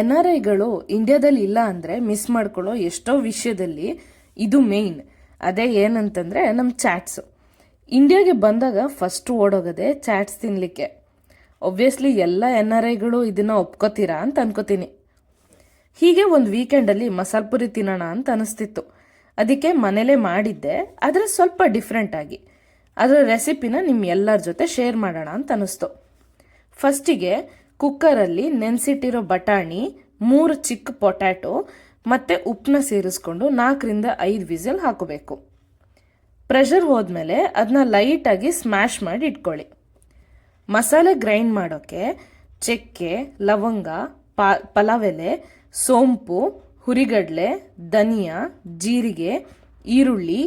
N R ಐಗಳು ಇಂಡಿಯಾದಲ್ಲಿ ಇಲ್ಲ ಅಂದರೆ ಮಿಸ್ ಮಾಡ್ಕೊಳ್ಳೋ ಎಷ್ಟೋ ವಿಷಯದಲ್ಲಿ ಇದು ಮೇಯ್ನ್. ಅದೇ ಏನಂತಂದರೆ ನಮ್ಮ ಚಾಟ್ಸು. ಇಂಡಿಯಾಗೆ ಬಂದಾಗ ಫಸ್ಟ್ ಓಡೋಗೋದೆ ಚಾಟ್ಸ್ ತಿನ್ನಲಿಕ್ಕೆ. ಒಬ್ವಿಯಸ್ಲಿ ಎಲ್ಲ ಎನ್ ಆರ್ ಐಗಳು ಇದನ್ನು ಒಪ್ಕೋತೀರಾ ಅಂತ ಅನ್ಕೋತೀನಿ. ಹೀಗೆ ಒಂದು ವೀಕೆಂಡಲ್ಲಿ ಮಸಾಲೆ ಪುರಿ ತಿನ್ನೋಣ ಅಂತ ಅನಿಸ್ತಿತ್ತು. ಅದಕ್ಕೆ ಮನೇಲೇ ಮಾಡಿದ್ದೆ, ಆದರೆ ಸ್ವಲ್ಪ ಡಿಫ್ರೆಂಟ್ ಆಗಿ. ಅದರ ರೆಸಿಪಿನ ನಿಮ್ಮ ಎಲ್ಲರ ಜೊತೆ ಶೇರ್ ಮಾಡೋಣ ಅಂತ ಅನಿಸ್ತು. ಫಸ್ಟಿಗೆ ಕುಕ್ಕರಲ್ಲಿ ನೆನೆಸಿಟ್ಟಿರೋ ಬಟಾಣಿ, 3 ಚಿಕ್ಕ ಪೊಟ್ಯಾಟೊ ಮತ್ತು ಉಪ್ಪನ್ನ ಸೇರಿಸ್ಕೊಂಡು 4ರಿಂದ 5 ವಿಸಿಲ್ ಹಾಕೋಬೇಕು. ಪ್ರೆಷರ್ ಹೋದ್ಮೇಲೆ ಅದನ್ನ ಲೈಟಾಗಿ ಸ್ಮ್ಯಾಶ್ ಮಾಡಿ ಇಟ್ಕೊಳ್ಳಿ. ಮಸಾಲೆ ಗ್ರೈಂಡ್ ಮಾಡೋಕ್ಕೆ ಚಕ್ಕೆ, ಲವಂಗ, ಪಲಾವ್ ಎಲೆ, ಸೋಂಪು, ಹುರಿಗಡಲೆ, ಧನಿಯಾ, ಜೀರಿಗೆ, ಈರುಳ್ಳಿ,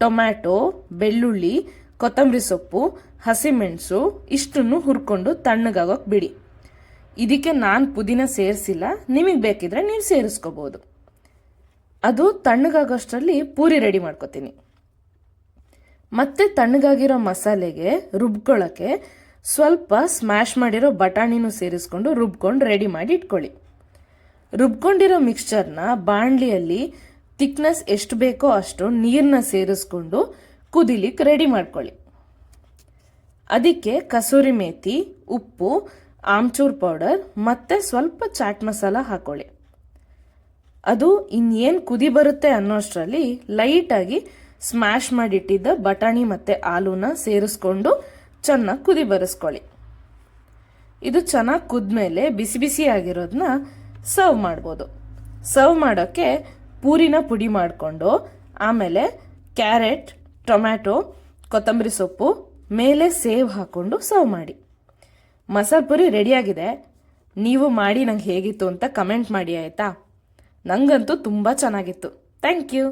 ಟೊಮ್ಯಾಟೊ, ಬೆಳ್ಳುಳ್ಳಿ, ಕೊತ್ತಂಬರಿ ಸೊಪ್ಪು, ಹಸಿಮೆಣಸು ಇಷ್ಟನ್ನು ಹುರ್ಕೊಂಡು ತಣ್ಣಗಾಗೋಕೆ ಬಿಡಿ. ಇದಕ್ಕೆ ನಾನು ಪುದೀನ ಸೇರಿಸಿಲ್ಲ, ನಿಮಗೆ ಬೇಕಿದ್ರೆ ನೀವು ಸೇರಿಸ್ಕೋಬೋದು. ಅದು ತಣ್ಣಗಾಗೋಷ್ಟರಲ್ಲಿ ಪೂರಿ ರೆಡಿ ಮಾಡ್ಕೋತೀನಿ. ಮತ್ತೆ ತಣ್ಣಗಾಗಿರೋ ಮಸಾಲೆಗೆ ರುಬ್ಕೊಳ್ಳೋಕ್ಕೆ ಸ್ವಲ್ಪ ಸ್ಮ್ಯಾಶ್ ಮಾಡಿರೋ ಬಟಾಣಿನೂ ಸೇರಿಸ್ಕೊಂಡು ರುಬ್ಕೊಂಡು ರೆಡಿ ಮಾಡಿ ಇಟ್ಕೊಳ್ಳಿ. ರುಬ್ಕೊಂಡಿರೋ ಮಿಕ್ಸ್ಚರ್ನ ಬಾಣಲಿಯಲ್ಲಿ ಥಿಕ್ನೆಸ್ ಎಷ್ಟು ಬೇಕೋ ಅಷ್ಟು ನೀರನ್ನ ಸೇರಿಸ್ಕೊಂಡು ಕುದಿಲಿಕ್ಕೆ ರೆಡಿ ಮಾಡ್ಕೊಳ್ಳಿ. ಅದಕ್ಕೆ ಕಸೂರಿ ಮೇಥಿ, ಉಪ್ಪು, ಆಮ್ಚೂರ್ ಪೌಡರ್ ಮತ್ತು ಸ್ವಲ್ಪ ಚಾಟ್ ಮಸಾಲ ಹಾಕೊಳ್ಳಿ. ಅದು ಇನ್ನೇನು ಕುದಿ ಬರುತ್ತೆ ಅನ್ನೋಷ್ಟರಲ್ಲಿ ಲೈಟಾಗಿ ಸ್ಮ್ಯಾಶ್ ಮಾಡಿಟ್ಟಿದ್ದ ಬಟಾಣಿ ಮತ್ತು ಆಲೂನ ಸೇರಿಸ್ಕೊಂಡು ಚೆನ್ನಾಗಿ ಕುದಿ ಬರೆಸ್ಕೊಳ್ಳಿ. ಇದು ಚೆನ್ನಾಗಿ ಕುದ್ಮೇಲೆ ಬಿಸಿ ಬಿಸಿ ಆಗಿರೋದನ್ನ ಸರ್ವ್ ಮಾಡ್ಬೋದು. ಸರ್ವ್ ಮಾಡೋಕ್ಕೆ ಪೂರಿನ ಪುಡಿ ಮಾಡಿಕೊಂಡು ಆಮೇಲೆ ಕ್ಯಾರೆಟ್, ಟೊಮ್ಯಾಟೊ, ಕೊತ್ತಂಬರಿ ಸೊಪ್ಪು, ಮೇಲೆ ಸೇವ್ ಹಾಕ್ಕೊಂಡು ಸರ್ವ್ ಮಾಡಿ. ಮಸಾಲೆ ಪುರಿ ರೆಡಿಯಾಗಿದೆ. ನೀವು ಮಾಡಿ ನಂಗೆ ಹೇಗಿತ್ತು ಅಂತ ಕಮೆಂಟ್ ಮಾಡಿ ಆಯಿತಾ? ನನಗಂತೂ ತುಂಬ ಚೆನ್ನಾಗಿತ್ತು. Thank you.